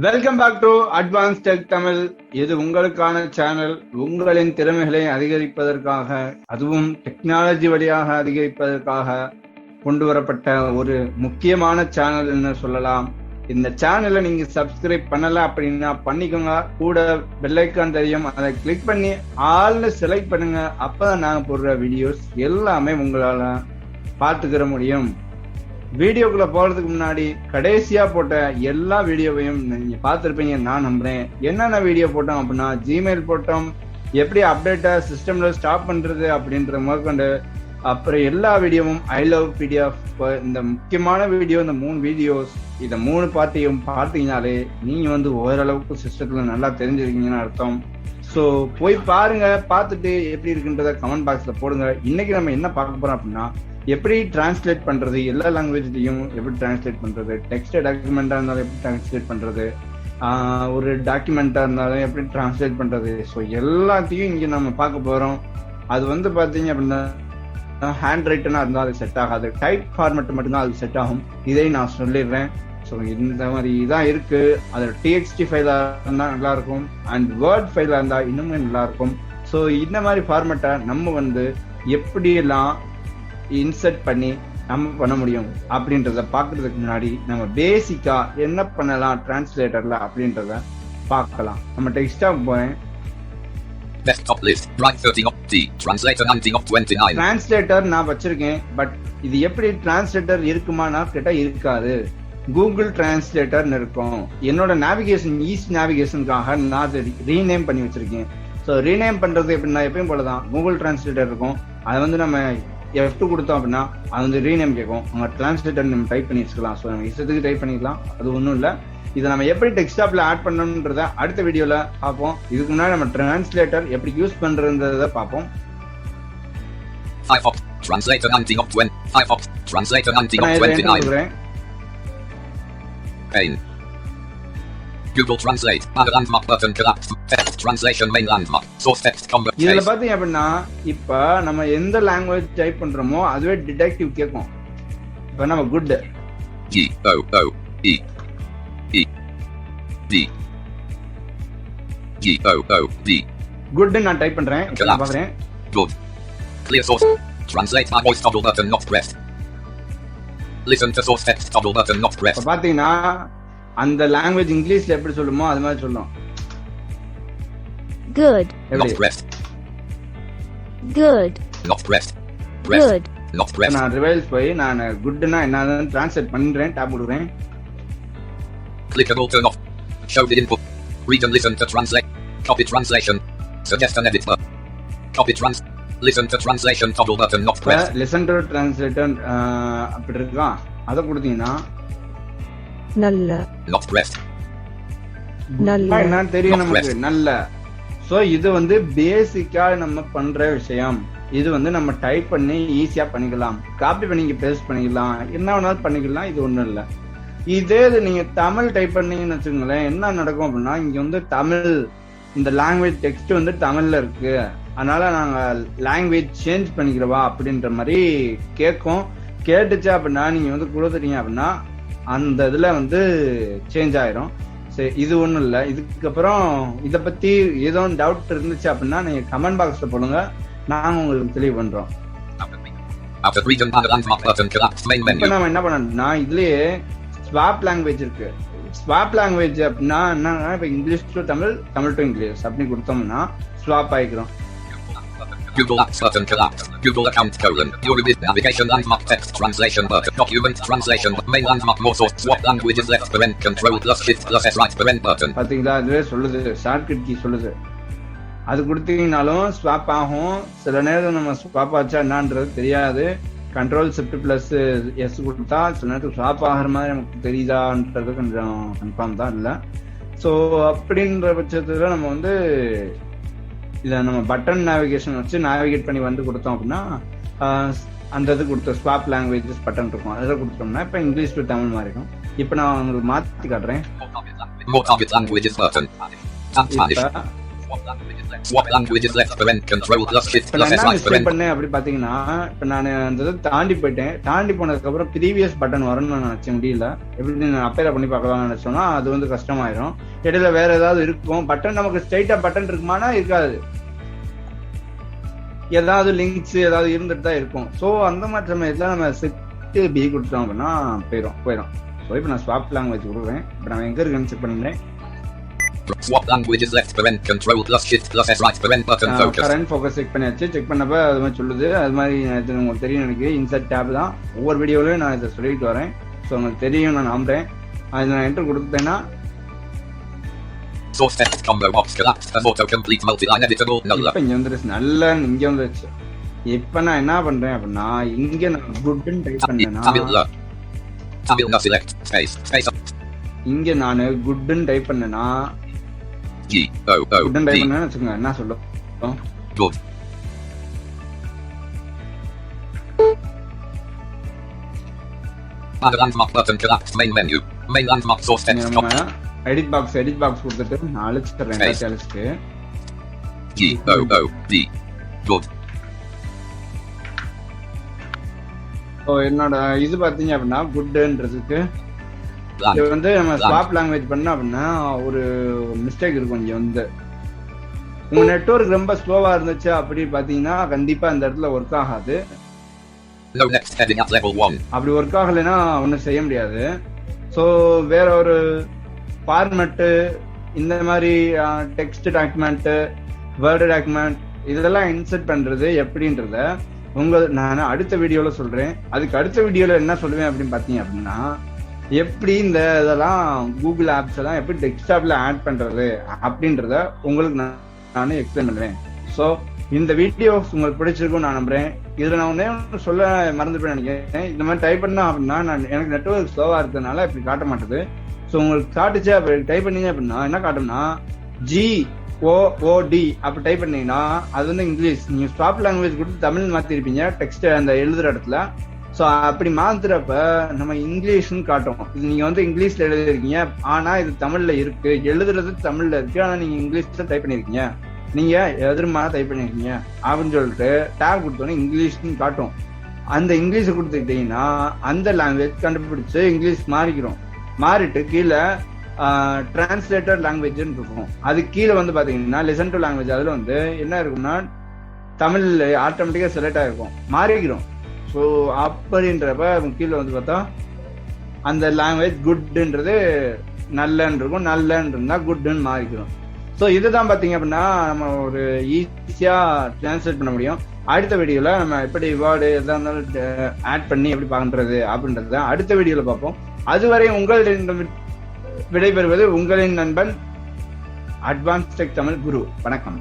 Welcome back to advance tech Tamil. இது உங்களுக்கான channel. உங்களின் திறமைகளை அதிகரிப்பதற்காக, அதுவும் டெக்னாலஜி வழியாக அதிகரிப்பதற்காக கொண்டு வரப்பட்ட ஒரு முக்கியமான சேனல் என்று சொல்லலாம். இந்த சேனலை நீங்க சப்ஸ்கிரைப் பண்ணல அப்படின்னா பண்ணிக்கோங்க. கூட பெல் ஐக்கான் தெரியும், அதை கிளிக் பண்ணி ஆல்னு செலக்ட் பண்ணுங்க. அப்பதான் நாங்க போடுற வீடியோஸ் எல்லாமே உங்களால பார்த்துக்கிற முடியும். வீடியோக்குள்ள போறதுக்கு முன்னாடி கடைசியா போட்ட எல்லா வீடியோவையும் நீங்க பார்த்திருப்பீங்க நான் நம்புறேன். என்னென்ன வீடியோ போட்டோம் அப்படின்னா, ஜிமெயில் போட்டோம், எப்படி அப்டேட்டா சிஸ்டம்ல ஸ்டாப் பண்றது அப்படின்ற முதற்கொண்டு, அப்புறம் எல்லா வீடியோவும் ஐ லவ் பிடிஎஃப். இந்த முக்கியமான வீடியோ, இந்த 3 வீடியோஸ், இந்த 3 பார்ட்டியும் பார்த்தீங்கனாலே நீங்க ஓரளவுக்கு சிஸ்டத்துல நல்லா தெரிஞ்சிருக்கீங்கன்னு அர்த்தம். ஸோ போய் பாருங்க. பார்த்துட்டு எப்படி இருக்குன்றத கமெண்ட் பாக்ஸ்ல போடுங்க. இன்னைக்கு நம்ம என்ன பார்க்க போறோம் அப்படின்னா, எப்படி டிரான்ஸ்லேட் பண்றது, எல்லா லாங்குவேஜ்லையும் எப்படி டிரான்ஸ்லேட் பண்றது, டெக்ஸ்ட் டாக்குமெண்டா இருந்தாலும் எப்படி டிரான்ஸ்லேட் பண்றது, ஒரு டாக்குமெண்டா இருந்தாலும் எப்படி டிரான்ஸ்லேட் பண்றது. ஸோ எல்லாத்தையும் இங்க நம்ம பார்க்க போறோம். அது பாத்தீங்க அப்படின்னா, ஹேண்ட் ரைட்டனா இருந்தால் அது செட் ஆகாது, டைப் ஃபார்மெட் மட்டும்தான் அது செட் ஆகும். இதை நான் சொல்லிடுறேன். ஸோ இந்த மாதிரி தான் இருக்கு. அது TXT ஃபைலா இருந்தா நல்லா இருக்கும், அண்ட் வேர்ட் ஃபைலா இருந்தா இன்னுமே நல்லா இருக்கும். ஸோ இந்த மாதிரி ஃபார்மெட்டை நம்ம எப்படியெல்லாம் இன்சர்ட் பண்ணி நம்ம பண்ண முடியும் அப்படின்றத பாக்குறதுக்கு முன்னாடி நம்ம பேசிக்கா என்ன பண்ணலாம் டிரான்ஸ்லேட்டர்ல அப்படின்றத பார்க்கலாம். நம்ம டெக்ஸ்டாக் போறேன். Desktop list, right 30 of D, translator 19 of 29. Translator நான் வச்சிருக்கேன். பட் இது எப்படி டிரான்ஸ்லேட்டர் இருக்குமானா கேட்டா இருக்காது. கூகுள் டிரான்ஸ்லேட்டர்னு இருக்கும். என்னோட நேவிகேஷன் ஈஸ்ட் நேவிகேஷனுக்காக நான் அதை ரீநேம் பண்ணி வச்சிருக்கேன். ஸோ ரீநேம் பண்றது எப்படின்னா, எப்பயும் போலதான் கூகுள் டிரான்ஸ்லேட்டர் இருக்கும். அதை நம்ம F2 கொடுத்தோம் அப்படின்னா அது ரீநேம் கேட்கும். அவங்க டிரான்ஸ்லேட்டர் நம்ம டைப் பண்ணி வச்சுக்கலாம். ஸோ நம்ம இஷ்டத்துக்கு டைப் பண்ணிக்கலாம், அது ஒன்றும் இல்லை. இதை நம்ம எப்படி டெக்ஸ்டாப்ல ஆட் பண்ணணும்ன்றத அடுத்த வீடியோல பார்ப்போம். இதுக்கு முன்னாடி நம்ம டிரான்ஸ்லேட்டர் எப்படி யூஸ் பண்றதை பார்ப்போம். Firefox translator 19 of 20. Firefox translator 19 of 29. Pane. Google Translate. Banner landmark button collapsed. Text translation main landmark. Source text convert. இதுல பாத்தீங்க அப்படின்னா, இப்ப நம்ம எந்த லாங்குவேஜ் டைப் பண்றோமோ அதுவே டிடெக்டிவ் கேட்கும். இப்ப நம்ம good G O O E E D G O O D good நான் டைப் பண்றேன். நான் பாக்குறேன். Good. Clear source. Translate by voice toggle button not pressed. Listen to source text toggle button not pressed. இப்ப பாத்தீங்கன்னா அந்த language இங்கிலீஷ்ல எப்படி சொல்லுமோ அது மாதிரி சொல்லும். Good. Not pressed. Good. Not pressed. Pressed. Good. Not pressed. நான் ரிவைஸ் போய் நான் குட்னா என்னன்னு டிரான்ஸ்லேட் பண்றேன். டாப் கொடுக்குறேன். Clickable turn off. Show the input. Read and listen to translate. Copy translation. Suggest an edit button. Copy trans. Listen to translation toggle button not pressed. Listen to translator அப்படி இருக்கா, அதை கொடுத்தீங்கன்னா நல்ல Not pressed. நல்ல என்னன்னு தெரியும் நமக்கு. நல்ல. சோ இது பேசிக்கா நம்ம பண்ற விஷயம். இது நம்ம டைப் பண்ணி ஈஸியா பண்ணிக்கலாம், காப்பி பண்ணி பேஸ்ட் பண்ணிக்கலாம், என்ன வேணாலும் பண்ணிக்கலாம். இது ஒண்ணும் இல்ல. இதே நீங்க தமிழ் டைப் பண்ணீங்கன்னு வச்சுக்கோங்களேன், என்ன நடக்கும் அப்படின்னா, இங்க தமிழ், இந்த லாங்குவேஜ் டெக்ஸ்ட் தமிழ்ல இருக்கு, அதனால நாங்க லாங்குவேஜ் சேஞ்ச் பண்ணிக்கிறவா அப்படின்ற மாதிரி கேட்கும். கேட்டுச்சு அப்படின்னா நீங்க கொடுத்துட்டீங்க அப்படின்னா அந்த இதுல சேஞ்ச் ஆயிரும். சரி, இது ஒண்ணும் இல்ல. இதுக்கப்புறம் இத பத்தி ஏதோ டவுட் இருந்துச்சு அப்படின்னா நீங்க கமெண்ட் பாக்ஸ்ல போடுங்க, நாங்க உங்களுக்கு தெளிவு பண்றோம். After region banner landmark button collapsed main menu. இப்ப நம்ம என்ன பண்ணணும்னா, இதுலயே ஸ்வாப் லாங்குவேஜ் இருக்கு. ஸ்வாப் லாங்குவேஜ் அப்படின்னா என்னன்னா, இப்ப English to Tamil, Tamil to English அப்படி கொடுத்தோம்னா swap ஆயிக்கிறோம். Google Apps button collapsed. Google account colon. Your navigation landmark text translation button. Document translation. Main landmark more source. Swap languages left parent control plus shift plus S right parent button. பாத்தீங்களா, அதுவே சொல்லுது, shortcut key சொல்லுது. அது கொடுத்தீங்கனாலும் swap ஆகும். சில நேரம் நம்ம swap ஆச்சா என்னன்றது தெரியாது. கண்ட்ரோல் ஷிஃப்ட் பிளஸ் எஸ் கொடுத்தா சில நேரத்துக்கு ஸ்வாப் ஆகிற மாதிரி நமக்கு தெரியுதான்றது கொஞ்சம் கன்ஃபார்ம் தான் இல்லை. ஸோ அப்படின்ற பட்சத்துல நம்ம இதை நம்ம பட்டன் நேவிகேஷன் வச்சு நேவிகேட் பண்ணி கொடுத்தோம் அப்படின்னா, அந்த இது கொடுத்த ஸ்வாப் லாங்குவேஜஸ் பட்டன் இருக்கும், அதில் கொடுத்தோம்னா இப்போ இங்கிலீஷ் டு தமிழ் மாதிரி இருக்கும். இப்போ நான் உங்களுக்கு மாற்றி காட்டுறேன். Swap languages left parent control plus shift இப்ப plus நான் S என்ன right மிஸ்டேக் parent. பண்ணேன் அப்படி பாத்தீங்கன்னா, இப்ப நான் அந்த இதை தாண்டி போயிட்டேன். தாண்டி போனதுக்கு அப்புறம் ப்ரீவியஸ் பட்டன் வரும்னு நான் நினைச்ச முடியல. எப்படி நான் அப்பேல பண்ணி பார்க்கலாம்னு நினைச்சோம்னா அது வந்து கஷ்டமாயிரும். இடையில வேற ஏதாவது இருக்கும். பட்டன் நமக்கு ஸ்ட்ரைட்டா பட்டன் இருக்குமானா இருக்காது. ஏதாவது லிங்க்ஸ் ஏதாவது இருந்துட்டு தான் இருக்கும். ஸோ அந்த மாதிரி சமயத்துல நம்ம செட் பி கொடுத்தோம் அப்படின்னா போயிடும். ஸோ இப்போ நான் ஸ்வாப் லாங்குவேஜ் கொடுக்குறேன். இப்போ நான் எங்க இருக்குன்னு செக் பண்ணுறேன். Swap languages left parent control plus shift plus S right parent button focus. Current focus check பண்ணியாச்சு. செக் பண்ணப்ப அது மாதிரி சொல்லுது. அது மாதிரி இது உங்களுக்கு தெரியும். எனக்கு இன்சர்ட் டேப் தான் ஒவ்வொரு வீடியோலையும் நான் இதை சொல்லிட்டு வரேன். ஸோ உங்களுக்கு தெரியும் நான் நம்புறேன். அது நான் என்டர் கொடுத்தேன்னா Source text combo box collapsed as autocomplete multi-line editable null. இப்ப இங்க வந்துருச்சு. நல்லா இங்க வந்துருச்சு. இப்ப நான் என்ன பண்றேன் அப்படின்னா இங்க நான் குட்னு டைப் பண்ணேன்னா Tamil no select space இங்க நான் குட்னு டைப் பண்ணேன்னா G O O குட்னு டைப் D பண்ணேன்னு வச்சுக்கோங்க. என்ன சொல்லும்? good. Add landmark button collapsed main menu. Main landmark source text நம்ம எடிட் பாக்ஸ் கொடுத்துட்டு நான் அழிச்சிடுறேன். அழிச்சிட்டு G O O D good. So என்னோட இது பாத்தீங்க அப்படின்னா குட்ன்றதுக்கு Land. இது வந்து நம்ம ஸ்வாப் லாங்குவேஜ் பண்ணோம் அப்படின்னா ஒரு மிஸ்டேக் இருக்கும். இங்க வந்து உங்க நெட்வொர்க் ரொம்ப ஸ்லோவா இருந்துச்சு அப்படி பாத்தீங்கன்னா கண்டிப்பா அந்த இடத்துல ஒர்க் ஆகாது. No next heading at level 1. அப்படி ஒர்க் ஆகலைன்னா ஒன்றும் செய்ய முடியாது. ஸோ வேற ஒரு ஃபார்மெட்டு இந்த மாதிரி டெக்ஸ்ட் டாக்குமெண்ட், வேர்டு டாக்குமெண்ட் இதெல்லாம் இன்சர்ட் பண்றது எப்படின்றத நான் அடுத்த வீடியோல சொல்றேன். அதுக்கு அடுத்த வீடியோல என்ன சொல்லுவேன் அப்படின்னு பாத்தீங்க அப்படின்னா எப்படி இந்த இதெல்லாம் கூகுள் ஆப்ஸ் எல்லாம் எப்படி டெஸ்க்டாப்ல ஆட் பண்றது அப்படின்றத உங்களுக்கு நான் எக்ஸ்பிளைன் பண்ணுவேன். ஸோ இந்த வீடியோ உங்களுக்கு பிடிச்சிருக்கும் நான் நம்புறேன். இதுல நான் ஒண்ணே சொல்ல மறந்துட்டு நினைக்கிறேன். இந்த மாதிரி டைப் பண்ணா அப்படின்னா எனக்கு நெட்வொர்க் ஸ்லோவா இருக்கிறதுனால இப்படி காட்ட மாட்டேது. ஸோ உங்களுக்கு காட்டுச்சு அப்படி டைப் பண்ணீங்க அப்படின்னா என்ன காட்டும்னா GOOD அப்படி டைப் பண்ணீங்கன்னா அது வந்து இங்கிலீஷ். நீங்க ஸ்வாப் லாங்குவேஜ் கொடுத்து தமிழ் மாத்திருப்பீங்க டெக்ஸ்ட் அந்த எழுதுற இடத்துல. ஸோ அப்படி மாத்துறப்ப நம்ம இங்கிலீஷ்னு காட்டும். இது நீங்க வந்து இங்கிலீஷ்ல எழுதிருக்கீங்க ஆனா இது தமிழ்ல இருக்கு. எழுதுறது தமிழ்ல இருக்கு ஆனா நீங்க இங்கிலீஷ்ல டைப் பண்ணிருக்கீங்க. நீங்க எதிர்மா டைப் பண்ணிருக்கீங்க அப்படின்னு சொல்லிட்டு டேப் கொடுத்தோன்னே இங்கிலீஷ்னு காட்டும். அந்த இங்கிலீஷ் கொடுத்துக்கிட்டீங்கன்னா அந்த லாங்குவேஜ் கண்டுபிடிச்சு இங்கிலீஷ் மாறிட்டு கீழே டிரான்ஸ்லேட்டர் லாங்குவேஜ்னு இருக்கும். அது கீழே வந்து பாத்தீங்கன்னா லிசன் டு லாங்குவேஜ் அதுல வந்து என்ன இருக்கும்னா தமிழ் ஆட்டோமேட்டிக்கா செலக்ட் ஆயிருக்கும் மாறிக்கிறோம். ஸோ அப்படின்றப்ப கீழே வந்து பார்த்தா அந்த லாங்குவேஜ் குட்ன்றது நல்லன்னு இருக்கும். நல்லன்னு இருந்தா குட்னு மாறிக்கிறோம். ஸோ இதுதான் பாத்தீங்க அப்படின்னா நம்ம ஒரு ஈஸியா டிரான்ஸ்லேட் பண்ண முடியும். அடுத்த வீடியோல நம்ம எப்படி வேர்டு எதா இருந்தாலும் ஆட் பண்ணி எப்படி பண்றது அப்படின்றத அடுத்த வீடியோல பார்ப்போம். அதுவரை உங்களிடம் விடைபெறுவது உங்களின் நண்பன் அட்வான்ஸ் டெக் தமிழ் குரு. வணக்கம்.